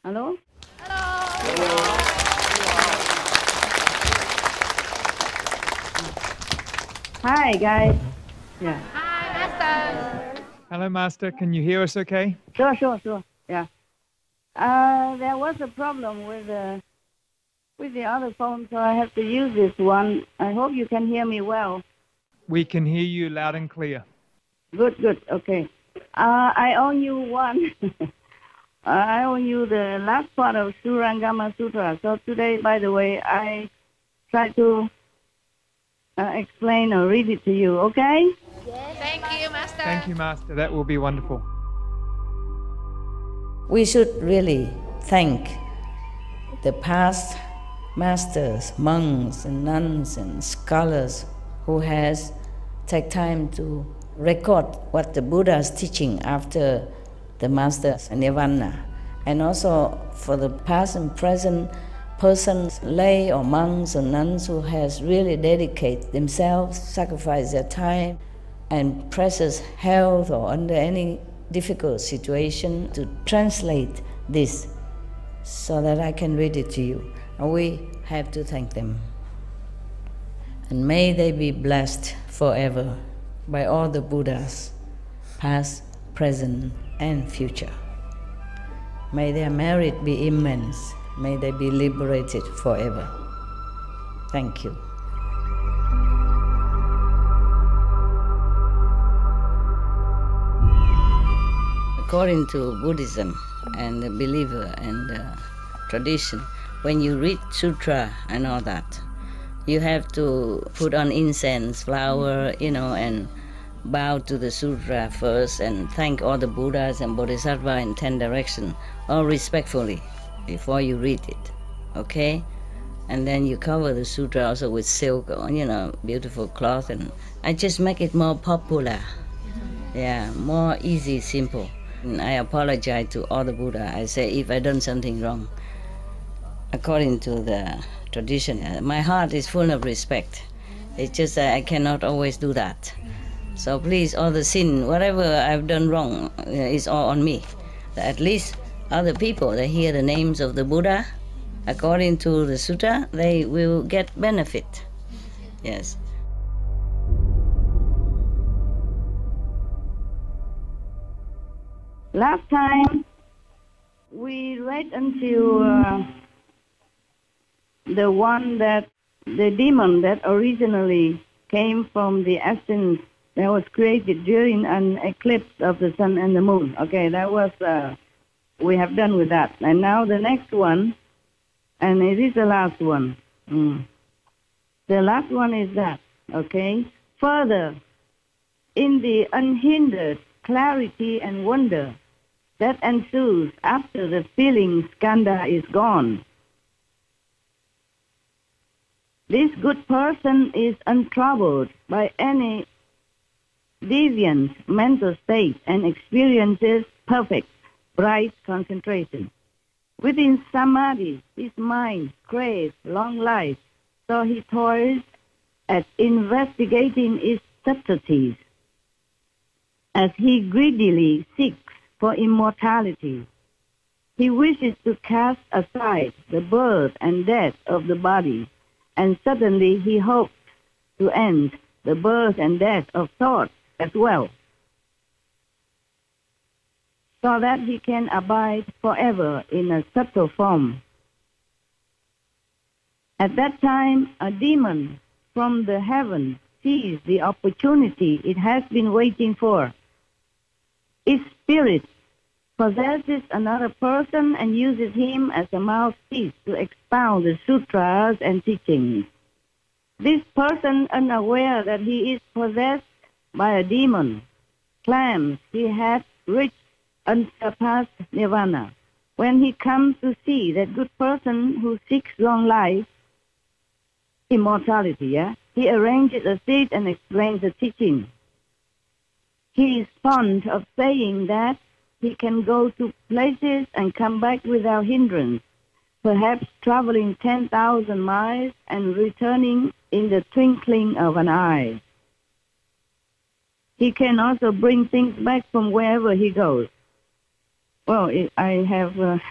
Hello? Hello. Hi, guys. Yeah. Hi, Master. Hello, Master. Can you hear us okay? Sure. Yeah. There was a problem with the other phone, so I have to use this one. I hope you can hear me well. We can hear you loud and clear. Good. Okay. I owe you one. I owe you the last part of Surangama Sutra. So today, by the way, I try to explain or read it to you, okay? Yes. Thank you, Master. Thank you, Master. That will be wonderful. We should really thank the past masters, monks and nuns and scholars who has take time to record what the Buddha is teaching after the master's nirvana, and also for the past and present persons, lay or monks or nuns who has really dedicated themselves, sacrificed their time and precious health or under any difficult situation to translate this so that I can read it to you. And we have to thank them. And may they be blessed forever by all the Buddhas, past, present, and future. May their merit be immense. May they be liberated forever. Thank you. According to Buddhism and the believer and the tradition, when you read Sutra and all that, you have to put on incense, flower, and bow to the Sutra first and thank all the Buddhas and Bodhisattvas in 10 directions, all respectfully, before you read it, okay? And then you cover the Sutra also with silk or, beautiful cloth, and I just make it more popular. Yeah, more easy, simple. And I apologize to all the Buddha. I say if I done something wrong, according to the tradition, my heart is full of respect. It's just that I cannot always do that. So please, all the sin, whatever I've done wrong, is all on me. At least other people, they hear the names of the Buddha, according to the Sutra, they will get benefit. Yes. Last time, we read until the demon that originally came from the essence that was created during an eclipse of the sun and the moon. Okay, that was, we have done with that. And now the next one, and it is the last one. The last one is that, okay? Further, in the unhindered clarity and wonder that ensues after the feeling skandha is gone, this good person is untroubled by any deviant mental state and experiences perfect, bright concentration. Within samadhi, his mind craves long life, so he toils at investigating its subtleties. As he greedily seeks for immortality, he wishes to cast aside the birth and death of the body, and suddenly he hopes to end the birth and death of thought as well, so that he can abide forever in a subtle form. At that time, a demon from the heaven sees the opportunity it has been waiting for. Its spirit possesses another person and uses him as a mouthpiece to expound the sutras and teachings. This person, unaware that he is possessed by a demon, claims he has reached unsurpassed nirvana. When he comes to see that good person who seeks long life, immortality, he arranges a seat and explains the teaching. He is fond of saying that he can go to places and come back without hindrance, perhaps traveling 10,000 miles and returning in the twinkling of an eye. He can also bring things back from wherever he goes. Well, I have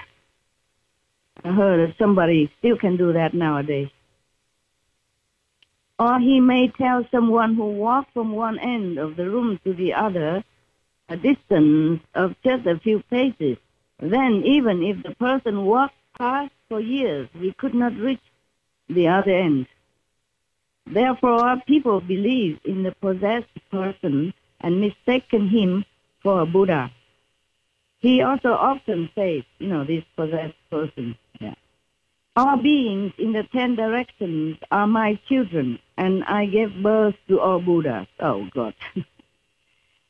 I heard that somebody still can do that nowadays. Or he may tell someone who walks from one end of the room to the other, a distance of just a few paces. Then even if the person walked past for years, he could not reach the other end. Therefore, people believe in the possessed person and mistaken him for a Buddha. He also often says, this possessed person. Yeah. All beings in the 10 directions are my children, and I gave birth to all Buddhas. Oh, God.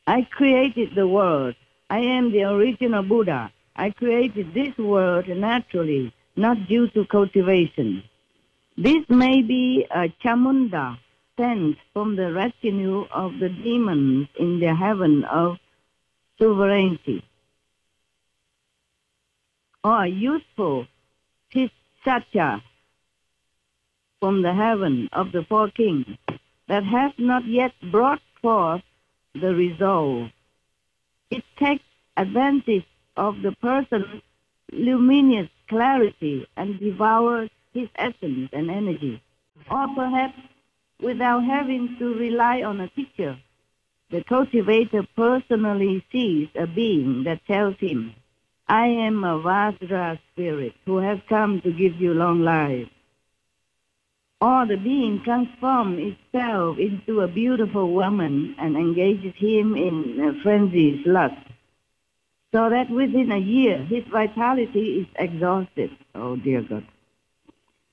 I created the world. I am the original Buddha. I created this world naturally, not due to cultivation. This may be a chamunda sent from the retinue of the demons in the heaven of sovereignty, or a useful Sacha from the heaven of the 4 kings that has not yet brought forth the resolve. It takes advantage of the person's luminous clarity and devours his essence and energy. Or perhaps without having to rely on a teacher, the cultivator personally sees a being that tells him, I am a Vajra spirit who has come to give you long life. Or the being transforms itself into a beautiful woman and engages him in a frenzied lust, so that within a year his vitality is exhausted. Oh, dear God.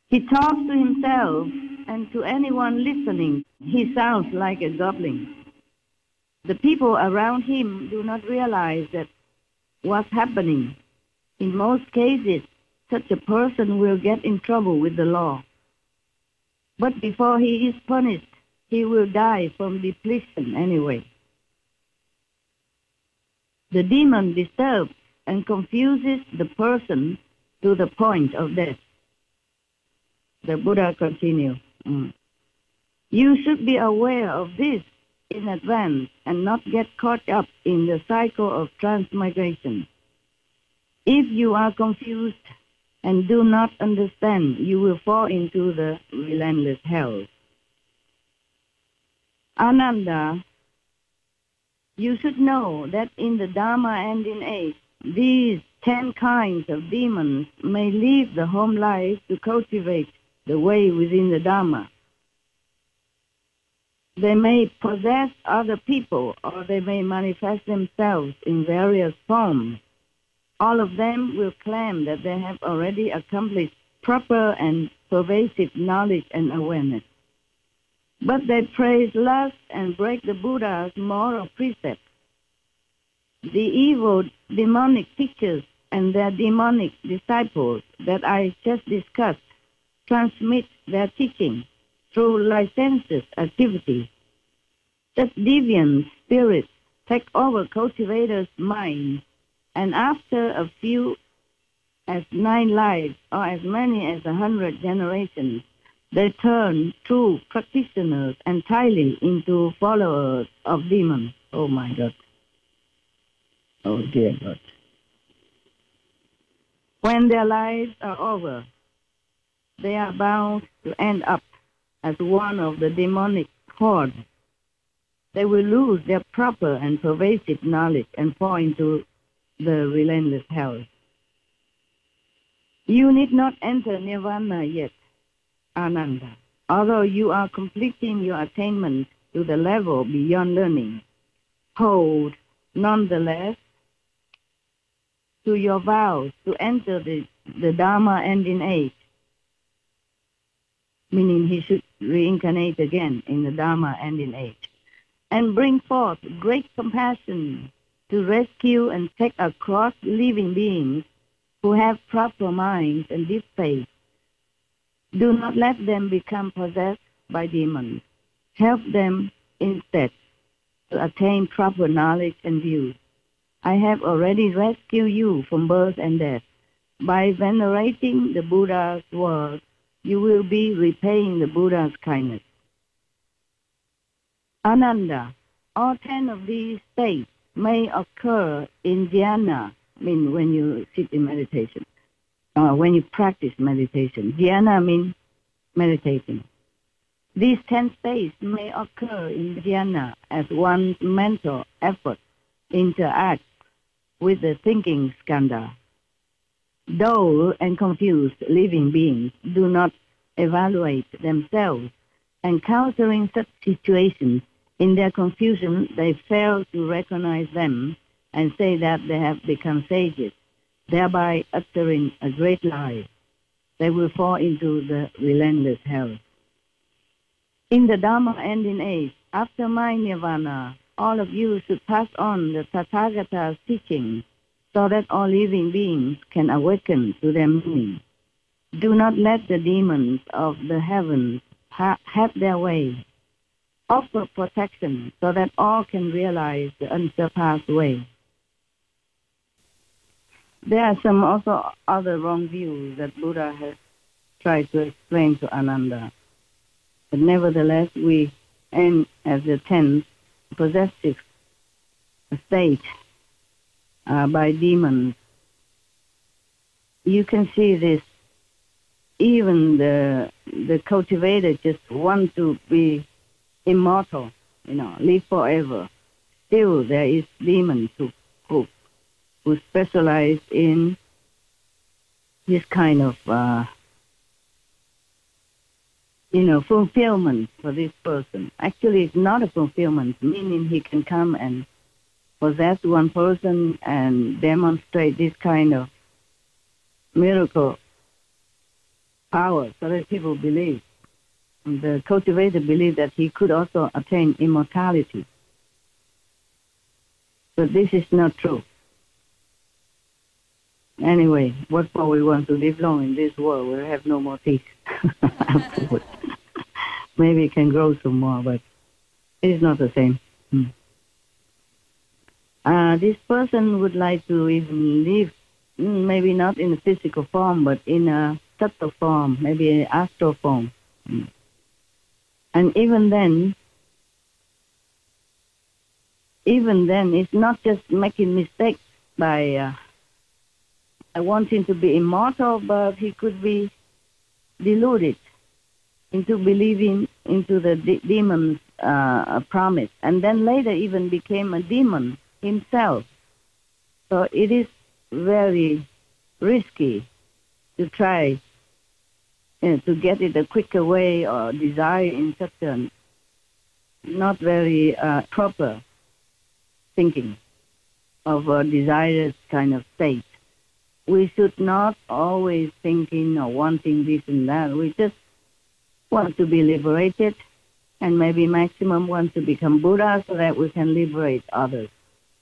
He talks to himself, and to anyone listening, he sounds like a goblin. The people around him do not realize that what's happening. In most cases, such a person will get in trouble with the law. But before he is punished, he will die from depletion anyway. The demon disturbs and confuses the person to the point of death. The Buddha continues, You should be aware of this in advance and not get caught up in the cycle of transmigration. If you are confused and do not understand, you will fall into the relentless hell. Ananda, you should know that in the Dharma and in age, these 10 kinds of demons may leave the home life to cultivate the way within the Dharma. They may possess other people, or they may manifest themselves in various forms. All of them will claim that they have already accomplished proper and pervasive knowledge and awareness. But they praise lust and break the Buddha's moral precepts. The evil demonic teachers and their demonic disciples that I just discussed transmit their teaching through licentious activities. Such deviant spirits take over cultivators' minds, and after a few, as 9 lives, or as many as 100 generations, they turn true practitioners entirely into followers of demons. Oh, my God. Oh, dear God. When their lives are over, they are bound to end up as one of the demonic horde. They will lose their proper and pervasive knowledge and fall into the relentless hell. You need not enter nirvana yet, Ananda, although you are completing your attainment to the level beyond learning. Hold, nonetheless, to your vows to enter the Dharma and in age, meaning he should reincarnate again in the Dharma and in age, and bring forth great compassion to rescue and take across living beings who have proper minds and deep faith. Do not let them become possessed by demons. Help them instead to attain proper knowledge and views. I have already rescued you from birth and death. By venerating the Buddha's words, you will be repaying the Buddha's kindness. Ananda, all 10 of these states may occur in dhyana, when you sit in meditation. when you practice meditation. Dhyana means meditating. These 10 states may occur in dhyana as one's mental effort interacts with the thinking skandha. Dull and confused living beings do not evaluate themselves, encountering such situations. In their confusion, they fail to recognize them and say that they have become sages, thereby uttering a great lie. They will fall into the relentless hell. In the Dharma ending age, after my nirvana, all of you should pass on the Tathagata's teaching so that all living beings can awaken to their meaning. Do not let the demons of the heavens have their way. Offer protection so that all can realize the unsurpassed way. There are some also other wrong views that Buddha has tried to explain to Ananda. But nevertheless, we end as the 10th possessive state by demons. You can see this. Even the cultivator just want to be immortal, live forever. Still, there is demons who specialize in this kind of fulfillment for this person. Actually, it's not a fulfillment, meaning he can come and possess one person and demonstrate this kind of miracle power so that people believe. And the cultivator believed that he could also attain immortality. But this is not true. Anyway, what for we want to live long in this world? We'll have no more teeth afterwards. Maybe it can grow some more, but it's not the same. This person would like to even live, maybe not in a physical form, but in a subtle form, maybe an astral form. And even then, it's not just making mistakes by wanting to be immortal, but he could be deluded into believing into the demon's promise, and then later even became a demon himself. So it is very risky to try to get it a quicker way or desire in such a not very proper thinking of a desired kind of state. We should not always thinking or wanting this and that. We just want to be liberated, and maybe maximum want to become Buddha so that we can liberate others.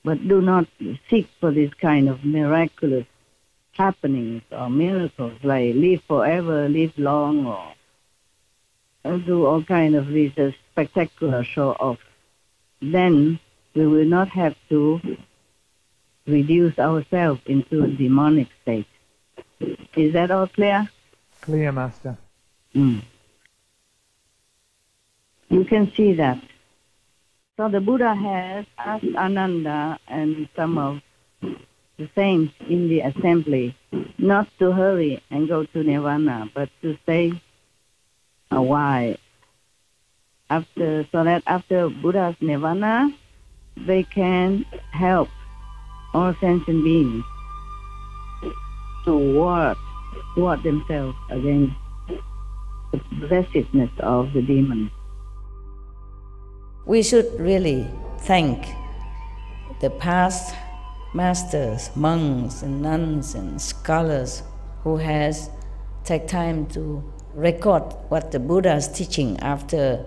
But do not seek for this kind of miraculous happenings or miracles, like live forever, live long, or do all kind of these spectacular show-off. Then we will not have to reduce ourselves into a demonic state. Is that all clear? Clear, Master. You can see that. So the Buddha has asked Ananda and some of the saints in the assembly not to hurry and go to Nirvana, but to stay a while. So that after Buddha's Nirvana, they can help all sentient beings to ward themselves against the possessiveness of the demons. We should really thank the past masters, monks and nuns and scholars who has taken time to record what the Buddha is teaching after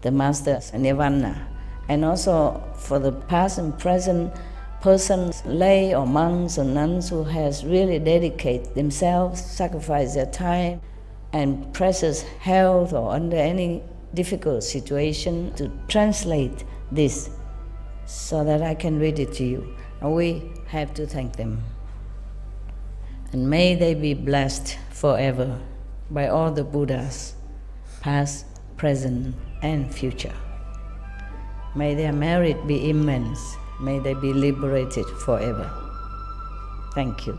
the master's nirvana, and also for the past and present persons, lay or monks or nuns who has really dedicated themselves, sacrificed their time and precious health or under any difficult situation to translate this so that I can read it to you. And we have to thank them. And may they be blessed forever by all the Buddhas, past, present, and future. May their merit be immense. May they be liberated forever. Thank you.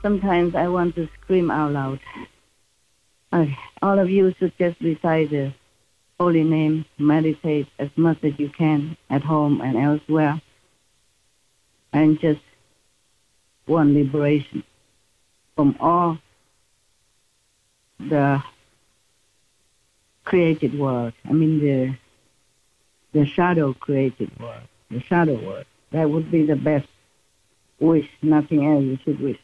sometimes I want to scream out loud. All of you should just recite the holy name, meditate as much as you can at home and elsewhere, and just want liberation from all the created world. I mean the shadow created world, the shadow world. That would be the best wish, nothing else you should wish.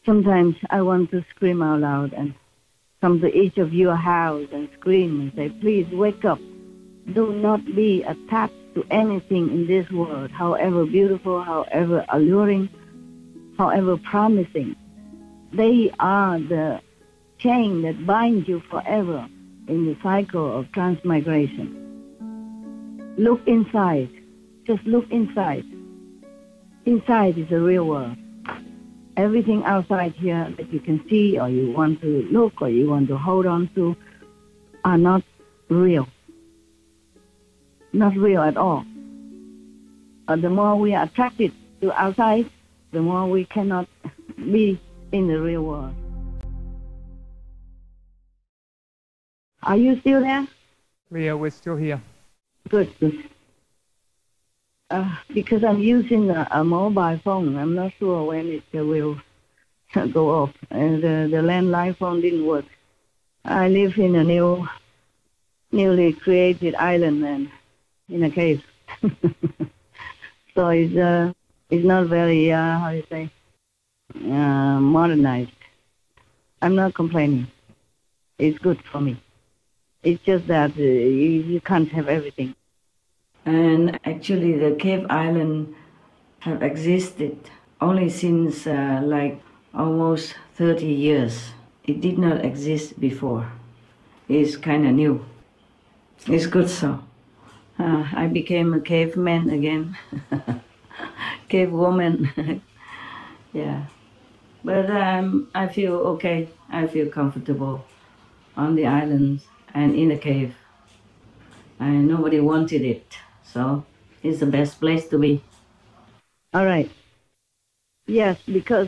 Sometimes I want to scream out loud and come to each of your house and scream and say, please wake up. Do not be attached to anything in this world, however beautiful, however alluring, however promising. They are the chain that binds you forever in the cycle of transmigration. Look inside. Just look inside. Inside is the real world. Everything outside here that you can see or you want to look or you want to hold on to are not real. Not real at all. The more we are attracted to outside, the more we cannot be in the real world. Are you still there? Leah, we're still here. Good, good. Because I'm using a mobile phone, I'm not sure when it will go off. The landline phone didn't work. I live in a newly created island and in a cave. So it's not very, how do you say, modernized. I'm not complaining. It's good for me. It's just that you can't have everything. And actually the cave island have existed only since like almost 30 years. It did not exist before. It's kind of new. It's good so. I became a caveman again. Cave woman. Yeah. But I feel okay. I feel comfortable on the island and in the cave. And nobody wanted it. So it's the best place to be. All right. Yes, because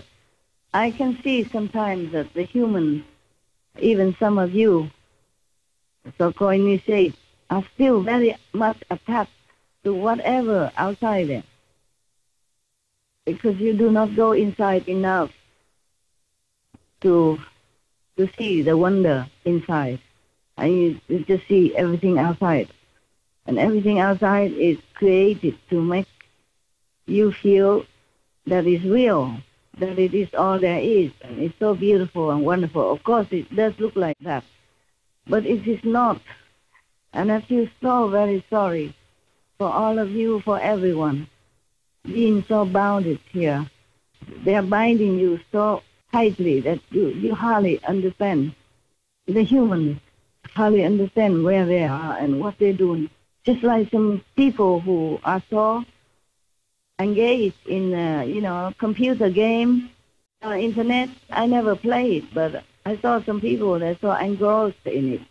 I can see sometimes that the humans, even some of you, so-called initiates, are still very much attached to whatever outside there. Because you do not go inside enough to see the wonder inside. And you just see everything outside. And everything outside is created to make you feel that it's real, that it is all there is. And it's so beautiful and wonderful. Of course, it does look like that. But it is not. And I feel so very sorry for all of you, for everyone, being so bounded here. They are binding you so tightly that you hardly understand. The humans hardly understand where they are and what they're doing. Just like some people who are so engaged in, computer game, internet. I never played, but I saw some people that are so engrossed in it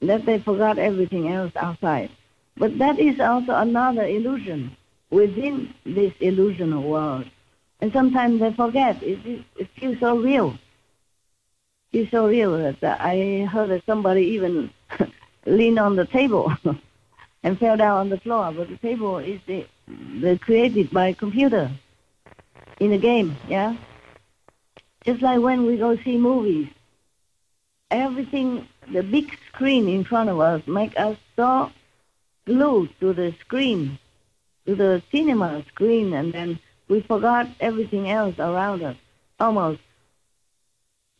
that they forgot everything else outside. But that is also another illusion within this illusional world. And sometimes they forget. It feels so real. It's so real that I heard that somebody even leaned on the table and fell down on the floor. But the table is created by computer in a game, yeah? Just like when we go see movies. Everything, the big screen in front of us make us so glued to the screen, to the cinema screen, and then we forgot everything else around us, almost.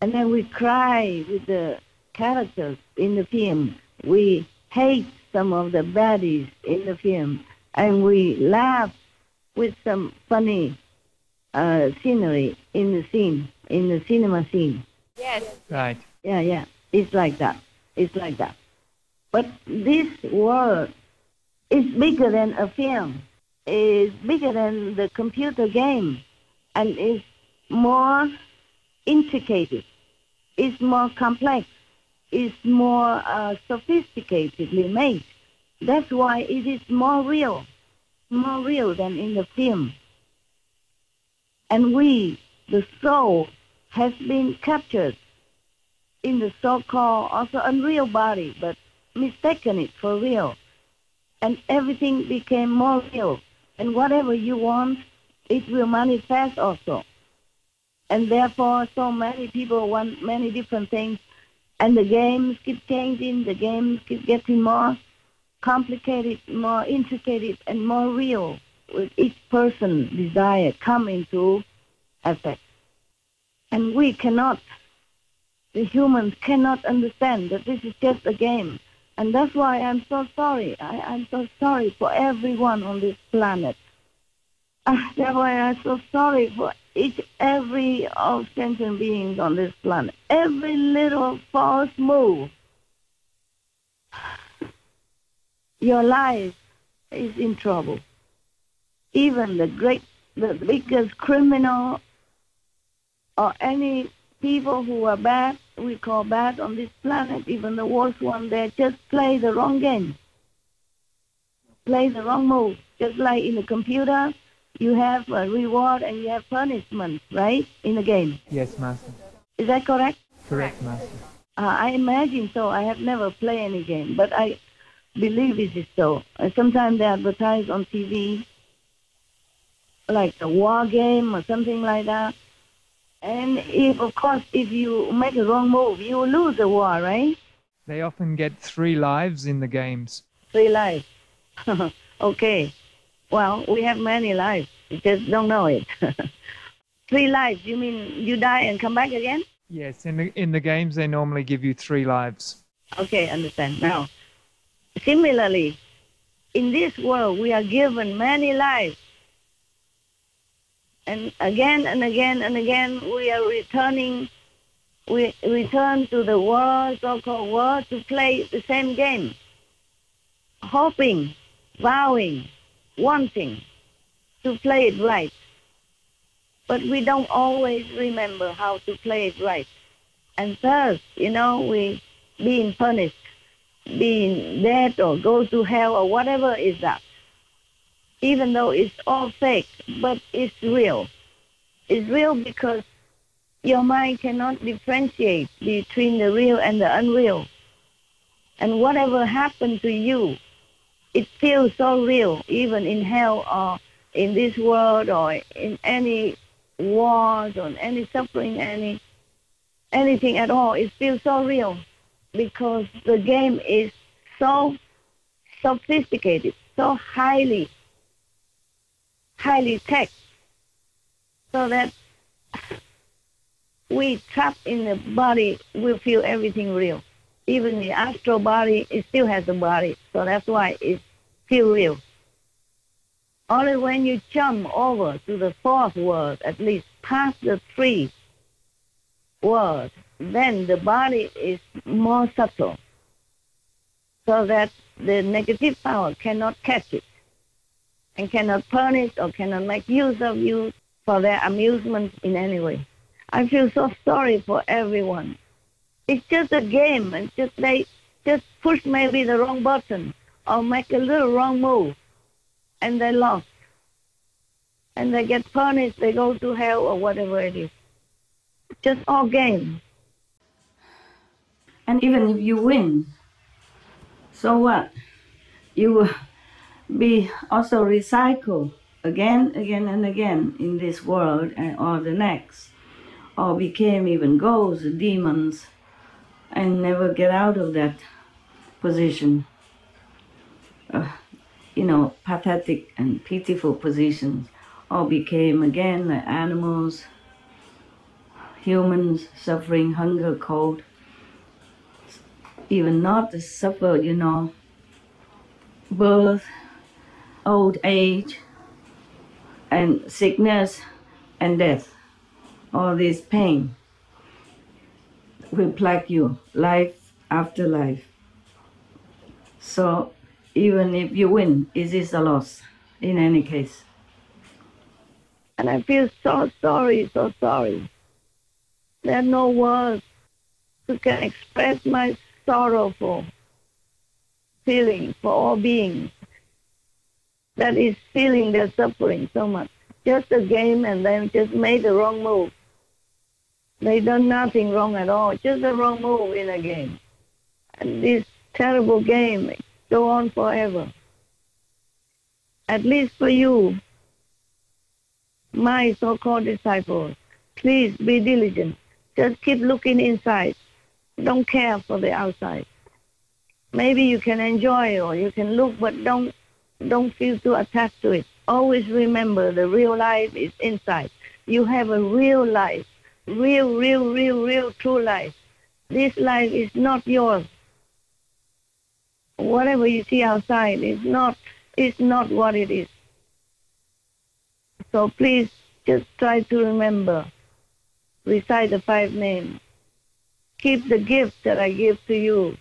And then we cry with the characters in the film. We hate some of the baddies in the film, and we laugh with some funny scenery in the scene, in the cinema scene. Yes. Right. Yeah. It's like that. It's like that. But this world is bigger than a film. It's bigger than the computer game, and is more intricate. It's more complex. It's more sophisticatedly made. That's why it is more real than in the film. And we the soul has been captured in the so-called also unreal body, but mistaken it for real. And everything became more real. And whatever you want, it will manifest also. And therefore, so many people want many different things. And the games keep changing, the games keep getting more complicated, more intricate, and more real, with each person's desire come into effect. And we cannot, the humans cannot understand that this is just a game. And that's why I'm so sorry. I'm so sorry for everyone on this planet. That's why I'm so sorry for every of sentient beings on this planet. Every little false move, your life is in trouble. Even the biggest criminal or any people who are bad, we call bad on this planet, even the worst one, they just play the wrong game. Play the wrong move. Just like in the computer, you have a reward and you have punishment, right, in the game? Yes, Master. Is that correct? Correct, Master. I imagine so. I have never played any game, but I believe it is so. Sometimes they advertise on TV, like a war game or something like that. And of course, if you make a wrong move, you will lose the war, right? They often get 3 lives in the games. 3 lives. Okay. Well, we have many lives. You just don't know it. 3 lives, you mean you die and come back again? Yes, in the games they normally give you 3 lives. Okay, understand. Now, similarly, in this world, we are given many lives. And again and again and again, we are returning. We return to the world, so-called world, to play the same game. Hoping, vowing, wanting to play it right. But we don't always remember how to play it right. And thus, we being punished, being dead or go to hell or whatever is that. Even though it's all fake, but it's real. It's real because your mind cannot differentiate between the real and the unreal. And whatever happened to you, it feels so real, even in hell or in this world or in any wars or any suffering, anything at all. It feels so real because the game is so sophisticated, so highly tech, so that we trapped in the body will feel everything real. Even the astral body, it still has a body, so that's why it feels real. Only when you jump over to the 4th world, at least past the 3 worlds, then the body is more subtle, so that the negative power cannot catch it and cannot punish or cannot make use of you for their amusement in any way. I feel so sorry for everyone. It's just a game, and they just push maybe the wrong button or make a little wrong move, and they lost. And they get punished, they go to hell or whatever it is. Just all game. And even if you win, so what? You will be also recycled again and again in this world or the next, or became even ghosts, demons, and never get out of that position. Pathetic and pitiful positions, or became again like animals, humans suffering hunger, cold, even not to suffer, birth, old age, and sickness and death. All this pain will plague you life after life. So even if you win, it is a loss in any case. And I feel so sorry, so sorry. There are no words that can express my sorrowful feeling for all beings that is feeling their suffering so much. Just a game, and then just made the wrong move. They done nothing wrong at all, just a wrong move in a game. And this terrible game go on forever. At least for you, my so-called disciples, please be diligent. Just keep looking inside. Don't care for the outside. Maybe you can enjoy or you can look, but don't feel too attached to it. Always remember the real life is inside. You have a real life, real, true life. This life is not yours. Whatever you see outside is not what it is. So please just try to remember. Recite the 5 names. Keep the gift that I give to you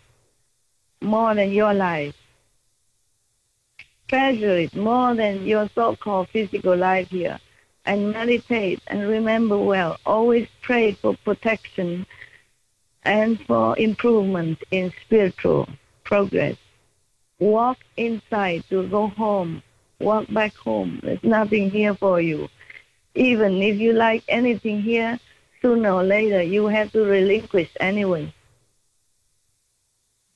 more than your life. Treasure it more than your so-called physical life here. And meditate and remember well. Always pray for protection and for improvement in spiritual progress. Walk inside to go home. Walk back home. There's nothing here for you. Even if you like anything here, sooner or later you have to relinquish anyway.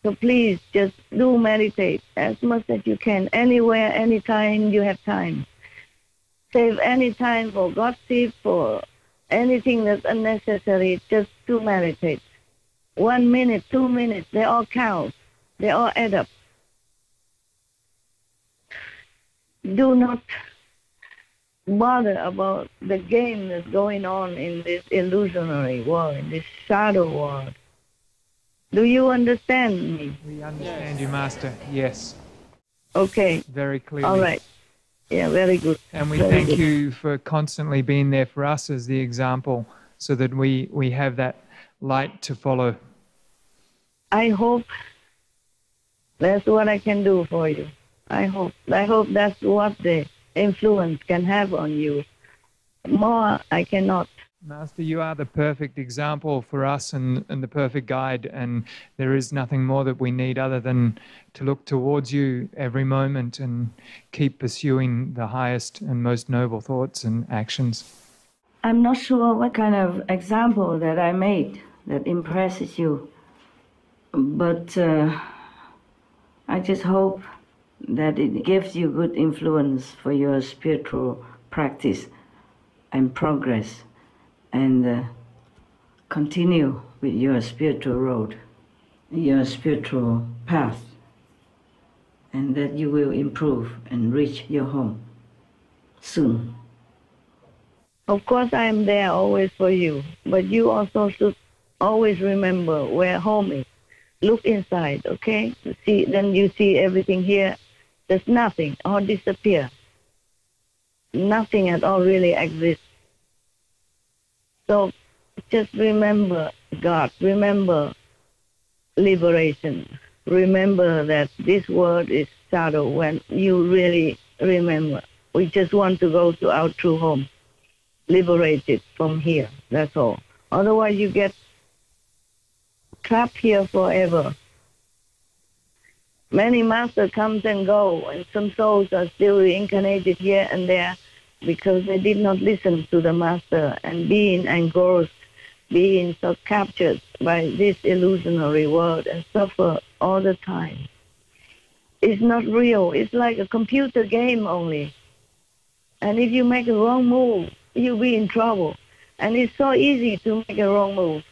So please just do meditate as much as you can, anywhere, anytime you have time. Save any time for gossip, for anything that's unnecessary, just to meditate. 1 minute, 2 minutes, they all count. They all add up. Do not bother about the game that's going on in this illusionary world, in this shadow world. Do you understand me? We understand you, Master. Yes. Okay. Very clearly. All right. Yeah, very good. And we very thank good. you for constantly being there for us as the example so that we have that light to follow. I hope that's what I can do for you. I hope that's what the influence can have on you. More I cannot. Master, you are the perfect example for us and the perfect guide, and there is nothing more that we need other than to look towards you every moment and keep pursuing the highest and most noble thoughts and actions. I'm not sure what kind of example that I made that impresses you, but I just hope that it gives you good influence for your spiritual practice and progress, and continue with your spiritual road, your spiritual path, and that you will improve and reach your home soon. Of course, I am there always for you, but you also should always remember where home is. Look inside, okay? See, then you see everything here. There's nothing, all disappear. Nothing at all really exists. So just remember God, remember liberation, remember that this world is shadow. When you really remember, we just want to go to our true home, liberated from here, that's all. Otherwise you get trapped here forever. Many masters come and go, and some souls are still reincarnated here and there because they did not listen to the master and being engrossed, being so captured by this illusionary world and suffer all the time. It's not real. It's like a computer game only. And if you make a wrong move, you'll be in trouble. And it's so easy to make a wrong move.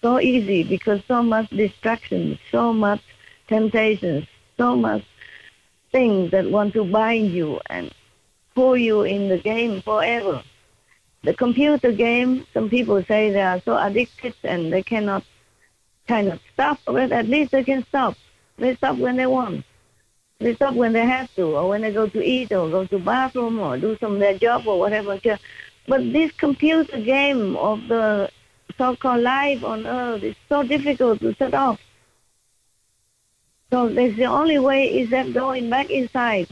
So easy because so much distraction, so much temptations, so much things that want to bind you and pull you in the game forever. The computer game, some people say they are so addicted and they cannot kind of stop, but at least they can stop. They stop when they want. They stop when they have to, or when they go to eat, or go to bathroom, or do some of their job, or whatever. But this computer game of the so-called life on earth is so difficult to set off. So that's the only way is that going back inside,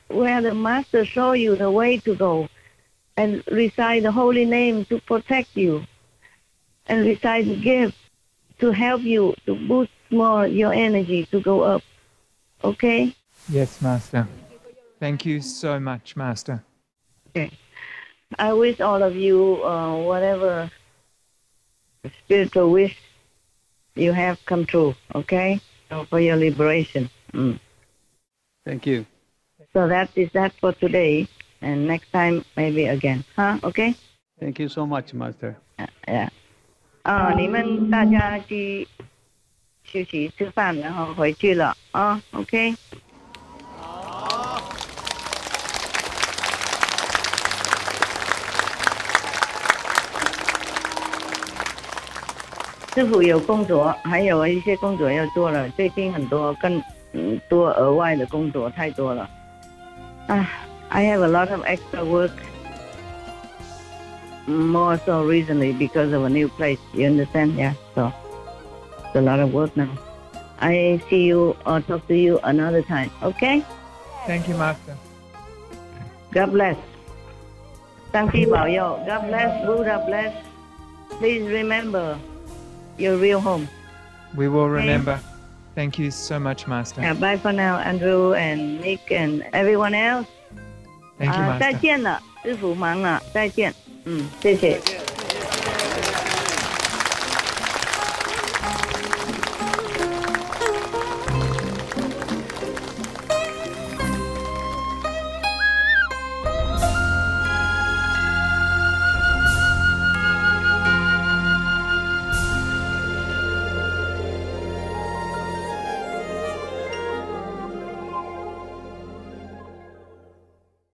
where the master show you the way to go, and recite the holy name to protect you, and recite the gift to help you to boost more your energy to go up. Okay? Yes, Master. Thank you so much, Master. Okay. I wish all of you, whatever the spiritual wish you have come true, okay? So for your liberation. Thank you. So that is that for today, and next time maybe again, huh? Okay? Thank you so much, Master. Yeah. 你们大家去休息吃饭，然后回去了啊 ，OK？ 师父有工作，还有一些工作要做了。最近很多更多额外的工作太多了。I have a lot of extra work. More so recently because of a new place. You understand? Yeah. So it's a lot of work now. I see you or talk to you another time. Okay? Thank you, Master. God bless. 上帝保佑 God bless. Buddha bless. Please remember your real home. We will remember. Thank you so much, Master. Yeah, bye for now, Andrew and Nick and everyone else. Thank you, Master. 再见了，师父忙了，再见。谢谢。